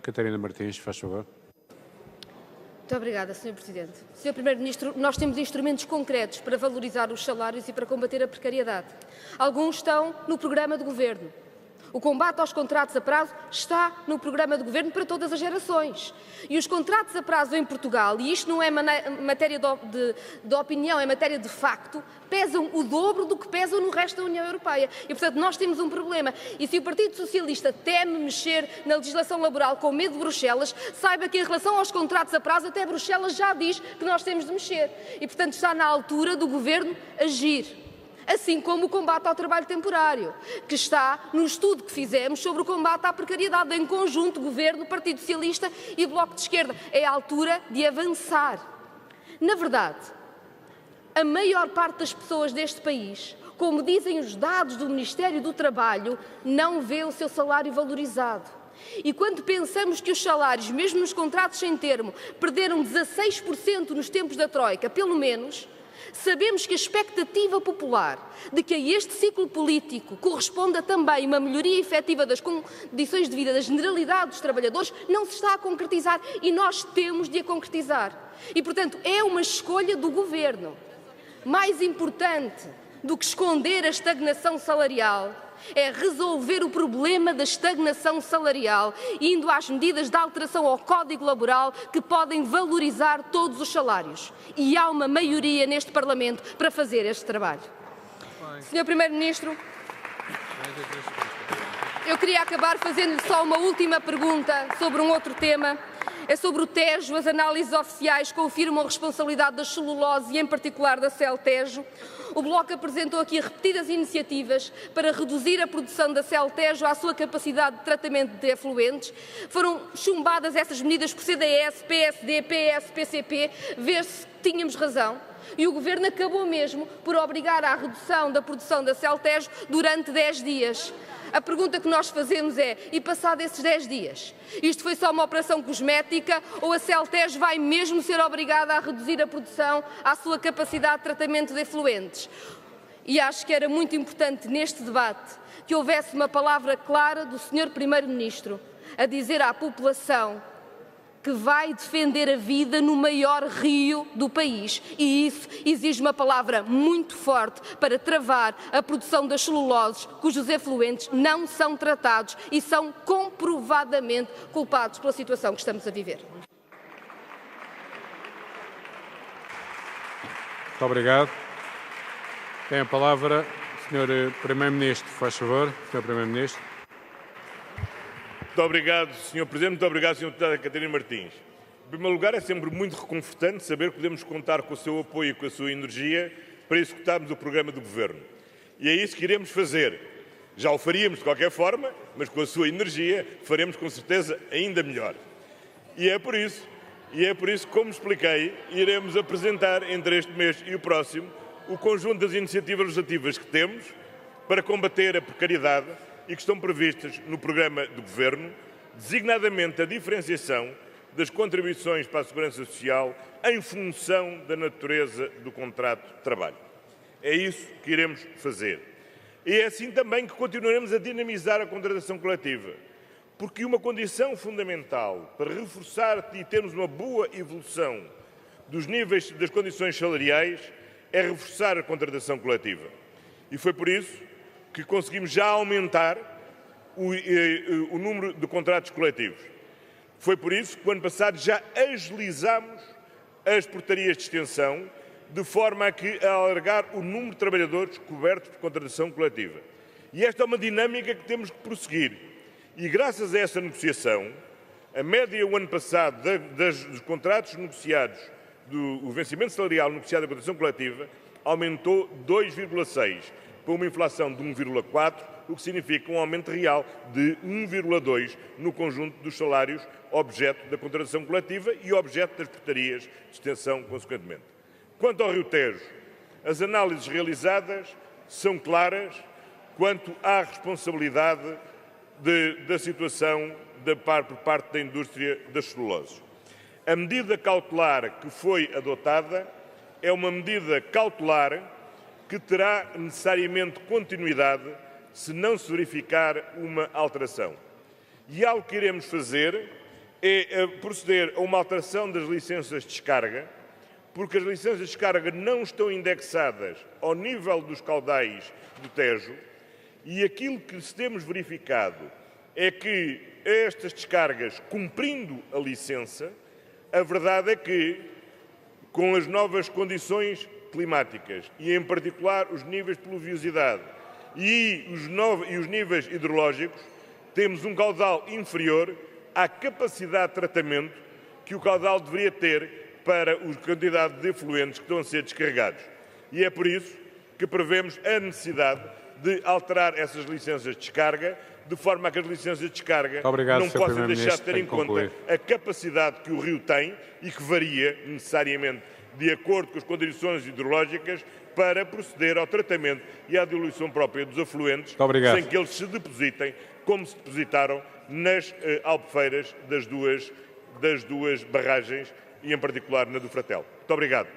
Catarina Martins, faz favor. Muito obrigada, Sr. Presidente. Sr. Primeiro-Ministro, nós temos instrumentos concretos para valorizar os salários e para combater a precariedade. Alguns estão no programa de governo. O combate aos contratos a prazo está no programa de governo para todas as gerações. E os contratos a prazo em Portugal, e isto não é matéria de opinião, é matéria de facto, pesam o dobro do que pesam no resto da União Europeia. E, portanto, nós temos um problema. E se o Partido Socialista teme mexer na legislação laboral com medo de Bruxelas, saiba que em relação aos contratos a prazo, até Bruxelas já diz que nós temos de mexer. E, portanto, está na altura do Governo agir. Assim como o combate ao trabalho temporário, que está no estudo que fizemos sobre o combate à precariedade, em conjunto, Governo, Partido Socialista e Bloco de Esquerda. É a altura de avançar. Na verdade, a maior parte das pessoas deste país, como dizem os dados do Ministério do Trabalho, não vê o seu salário valorizado. E quando pensamos que os salários, mesmo nos contratos sem termo, perderam 16% nos tempos da Troika, pelo menos, sabemos que a expectativa popular de que a este ciclo político corresponda também uma melhoria efetiva das condições de vida da generalidade dos trabalhadores não se está a concretizar e nós temos de a concretizar. E, portanto, é uma escolha do Governo. Mais importante do que esconder a estagnação salarial é resolver o problema da estagnação salarial, indo às medidas de alteração ao Código Laboral que podem valorizar todos os salários. E há uma maioria neste Parlamento para fazer este trabalho. Sr. Primeiro-Ministro, eu queria acabar fazendo-lhe só uma última pergunta sobre um outro tema. É sobre o Tejo. As análises oficiais confirmam a responsabilidade da celulose e, em particular, da Celtejo. O Bloco apresentou aqui repetidas iniciativas para reduzir a produção da Celtejo à sua capacidade de tratamento de efluentes. Foram chumbadas essas medidas por CDS, PSD, PS, PCP. Vê-se que tínhamos razão. E o Governo acabou mesmo por obrigar à redução da produção da Celtejo durante 10 dias. A pergunta que nós fazemos é, e passado esses 10 dias, isto foi só uma operação cosmética ou a Celtejo vai mesmo ser obrigada a reduzir a produção à sua capacidade de tratamento de efluentes? E acho que era muito importante neste debate que houvesse uma palavra clara do Sr. Primeiro-Ministro a dizer à população que vai defender a vida no maior rio do país. E isso exige uma palavra muito forte para travar a produção das celuloses, cujos efluentes não são tratados e são comprovadamente culpados pela situação que estamos a viver. Muito obrigado. Tem a palavra o Sr. Primeiro-Ministro, faz favor. Sr. Primeiro-Ministro. Muito obrigado, Sr. Presidente. Muito obrigado, Sra. Deputada Catarina Martins. Em primeiro lugar, é sempre muito reconfortante saber que podemos contar com o seu apoio e com a sua energia para executarmos o programa do Governo. E é isso que iremos fazer. Já o faríamos de qualquer forma, mas com a sua energia faremos com certeza ainda melhor. E é por isso que, como expliquei, iremos apresentar entre este mês e o próximo o conjunto das iniciativas legislativas que temos para combater a precariedade e que estão previstas no programa do Governo, designadamente a diferenciação das contribuições para a Segurança Social em função da natureza do contrato de trabalho. É isso que iremos fazer. E é assim também que continuaremos a dinamizar a contratação coletiva, porque uma condição fundamental para reforçar e termos uma boa evolução dos níveis das condições salariais é reforçar a contratação coletiva. E foi por isso que conseguimos já aumentar o número de contratos coletivos. Foi por isso que, o ano passado, já agilizámos as portarias de extensão, de forma a alargar o número de trabalhadores cobertos por contratação coletiva. E esta é uma dinâmica que temos que prosseguir. E, graças a essa negociação, a média, o ano passado, dos contratos negociados, do vencimento salarial negociado da contratação coletiva, aumentou 2,6%. Para uma inflação de 1,4%, o que significa um aumento real de 1,2% no conjunto dos salários objeto da contratação coletiva e objeto das portarias de extensão, consequentemente. Quanto ao Rio Tejo, as análises realizadas são claras quanto à responsabilidade da situação por parte da indústria das celuloses. A medida cautelar que foi adotada é uma medida cautelar que terá necessariamente continuidade se não se verificar uma alteração. E algo que iremos fazer é proceder a uma alteração das licenças de descarga, porque as licenças de descarga não estão indexadas ao nível dos caudais do Tejo, e aquilo que temos verificado é que estas descargas, cumprindo a licença, a verdade é que, com as novas condições climáticas, e em particular os níveis de pluviosidade e os níveis hidrológicos, temos um caudal inferior à capacidade de tratamento que o caudal deveria ter para a quantidade de efluentes que estão a ser descarregados. E é por isso que prevemos a necessidade de alterar essas licenças de descarga, de forma a que as licenças de descarga não possam deixar de ter em conta a capacidade que o rio tem e que varia necessariamente de acordo com as condições hidrológicas para proceder ao tratamento e à diluição própria dos afluentes, sem que eles se depositem como se depositaram nas albufeiras das duas barragens e, em particular, na do Fratel. Muito obrigado.